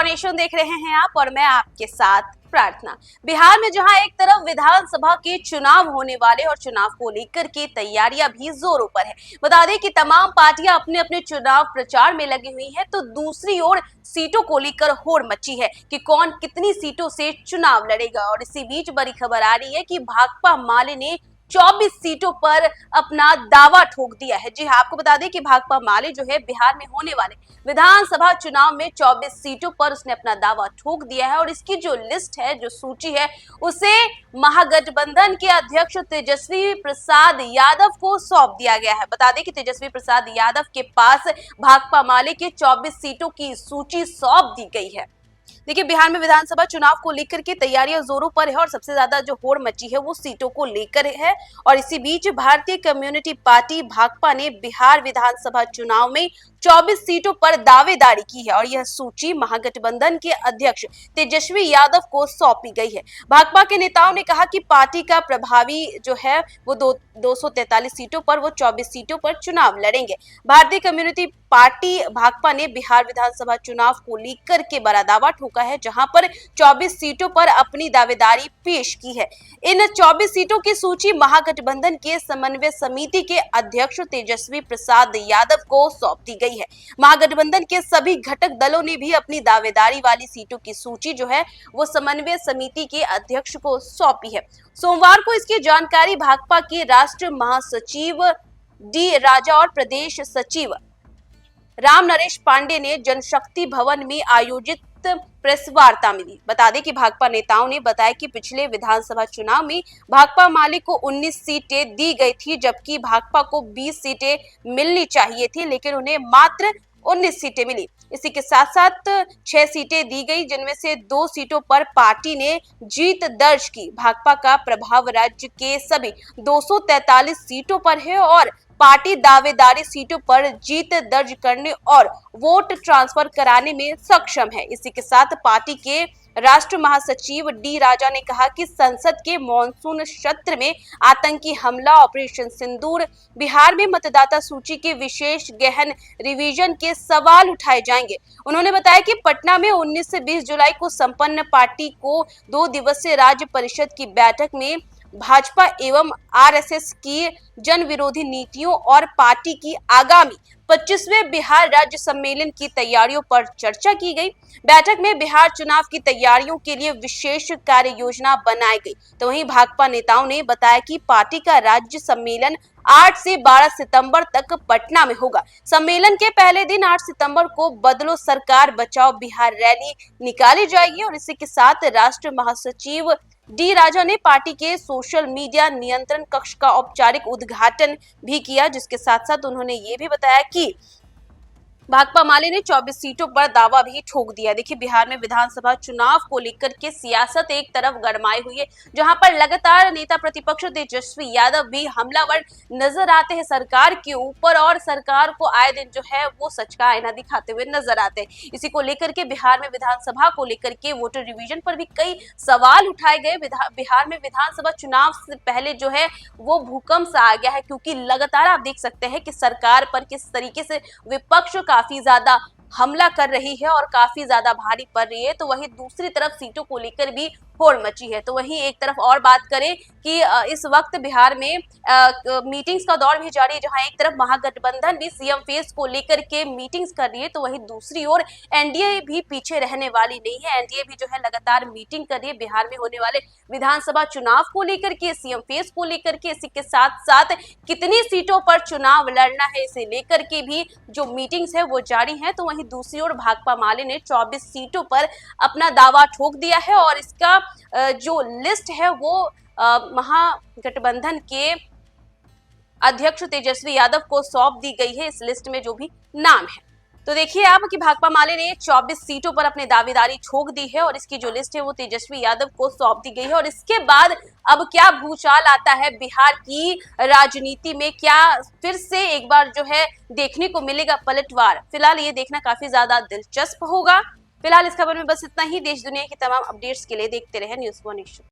One nation देख रहे हैं आप और मैं आपके साथ प्रार्थना। बिहार में जहां एक तरफ विधानसभा के चुनाव होने वाले और चुनाव को लेकर के तैयारियां भी जोरों पर है। बता दें कि तमाम पार्टियां अपने अपने चुनाव प्रचार में लगी हुई हैं, तो दूसरी ओर सीटों को लेकर होड़ मची है कि कौन कितनी सीटों से चुनाव लड़ेगा। और इसी बीच बड़ी खबर आ रही है कि भाकपा माले ने 24 सीटों पर अपना दावा ठोक दिया है। जी हाँ, आपको बता दें कि भाकपा माले जो है बिहार में होने वाले विधानसभा चुनाव में 24 सीटों पर उसने अपना दावा ठोक दिया है। और इसकी जो लिस्ट है, जो सूची है, उसे महागठबंधन के अध्यक्ष तेजस्वी प्रसाद यादव को सौंप दिया गया है। बता दें कि तेजस्वी प्रसाद यादव के पास भाकपा माले के 24 सीटों की सूची सौंप दी गई है। देखिए, बिहार में विधानसभा चुनाव को लेकर के तैयारियां जोरों पर है और सबसे ज्यादा जो होड़ मची है वो सीटों को लेकर है। और इसी बीच भारतीय कम्युनिटी पार्टी भाकपा ने बिहार विधानसभा चुनाव में 24 सीटों पर दावेदारी की है और यह सूची महागठबंधन के अध्यक्ष तेजस्वी यादव को सौंपी गई है। भाकपा के नेताओं ने कहा कि पार्टी का प्रभावी जो है वो 243 सीटों पर, वो 24 सीटों पर चुनाव लड़ेंगे। भारतीय कम्युनिटी पार्टी भाकपा ने बिहार विधानसभा चुनाव को लेकर के बड़ा दावा ठोका है, जहां पर 24 सीटों पर अपनी दावेदारी पेश की है। इन 24 सीटों की सूची महागठबंधन के समन्वय समिति के अध्यक्ष तेजस्वी प्रसाद यादव को सौंप दी गई है। महागठबंधन के सभी घटक दलों ने भी अपनी दावेदारी वाली सीटों की सूची जो है वो समन्वय समिति के अध्यक्ष को सौंपी है। सोमवार को इसकी जानकारी भाकपा के राष्ट्रीय महासचिव डी राजा और प्रदेश सचिव राम नरेश पांडे ने जनशक्ति भवन में आयोजित प्रेस वार्ता में दी। बता दें कि भाकपा नेताओं ने बताया कि पिछले विधानसभा चुनाव में भाकपा माले को 19 सीटें दी गई थी, जबकि भाकपा को 20 सीटें मिलनी चाहिए थी, लेकिन उन्हें मात्र 19 सीटें मिली। इसी के साथ साथ 6 सीटें दी गई, जिनमें से 2 सीटों पर पार्टी ने जीत दर्ज की। भाकपा का प्रभाव राज्य के सभी 243 सीटों पर है और पार्टी दावेदारी सीटों पर जीत दर्ज करने और वोट ट्रांसफर कराने में सक्षम है। इसी के साथ पार्टी के राष्ट्रीय महासचिव डी राजा ने कहा कि संसद के मॉनसून सत्र में आतंकी हमला, ऑपरेशन सिंदूर, बिहार में मतदाता सूची के विशेष गहन रिवीजन के सवाल उठाए जाएंगे। उन्होंने बताया कि पटना में 19 से 20 जुलाई को संपन्न पार्टी को 2 दिवसीय राज्य परिषद की बैठक में भाजपा एवं आरएसएस की जन विरोधी नीतियों और पार्टी की आगामी 25वें बिहार राज्य सम्मेलन की तैयारियों पर चर्चा की गई। बैठक में बिहार चुनाव की तैयारियों के लिए विशेष कार्य योजना बनाई गई। तो वहीं भाकपा नेताओं ने बताया कि पार्टी का राज्य सम्मेलन 8 से 12 सितंबर तक पटना में होगा। सम्मेलन के पहले दिन 8 सितंबर को बदलो सरकार बचाओ बिहार रैली निकाली जाएगी। और इसी के साथ राष्ट्रीय महासचिव डी राजा ने पार्टी के सोशल मीडिया नियंत्रण कक्ष का औपचारिक उद्घाटन भी किया, जिसके साथ साथ उन्होंने ये भी बताया कि भाकपा माले ने 24 सीटों पर दावा भी ठोक दिया। देखिए, बिहार में विधानसभा चुनाव को लेकर के सियासत एक तरफ गरमाई हुई है, जहां पर लगातार नेता प्रतिपक्ष तेजस्वी यादव भी हमलावर नजर आते हैं सरकार के ऊपर और सरकार को आए दिन जो है वो सच का आईना दिखाते हुए नजर आते हैं। इसी को लेकर के बिहार में विधानसभा को लेकर के वोटर रिवीजन पर भी कई सवाल उठाए गए। बिहार में विधानसभा चुनाव से पहले जो है वो भूकंप सा आ गया है, क्योंकि लगातार आप देख सकते हैं कि सरकार पर किस तरीके से विपक्ष काफी ज्यादा हमला कर रही है और काफी ज्यादा भारी पड़ रही है। तो वहीं दूसरी तरफ सीटों को लेकर भी होड़ मची है। तो वहीं एक तरफ और बात करें कि इस वक्त बिहार में मीटिंग्स का दौर भी जारी है, जहां एक तरफ महागठबंधन भी सीएम फेस को लेकर के मीटिंग्स कर रही है, तो वहीं दूसरी ओर एनडीए भी पीछे रहने वाली नहीं है। एनडीए भी जो है लगातार मीटिंग कर रही है बिहार में होने वाले विधानसभा चुनाव को लेकर के, सीएम फेस को लेकर के। इसी के साथ साथ कितनी सीटों पर चुनाव लड़ना है, इसे लेकर के भी जो मीटिंग्स है वो जारी है। तो वहीं दूसरी ओर भाकपा माले ने 24 सीटों पर अपना दावा ठोक दिया है और इसका जो लिस्ट है वो महागठबंधन के अध्यक्ष तेजस्वी यादव को सौंप दी गई है। इस लिस्ट में जो भी नाम है, तो देखिए आप कि भाकपा माले ने 24 सीटों पर अपनी दावेदारी ठोक दी है और इसकी जो लिस्ट है वो तेजस्वी यादव को सौंप दी गई है। और इसके बाद अब क्या भूचाल आता है बिहार की राजनीति में, क्या फिर से एक बार जो है देखने को मिलेगा पलटवार? फिलहाल ये देखना काफी ज्यादा दिलचस्प होगा। फिलहाल इस खबर में बस इतना ही। देश दुनिया की तमाम अपडेट्स के लिए देखते रहे न्यूज़ वन नेशन।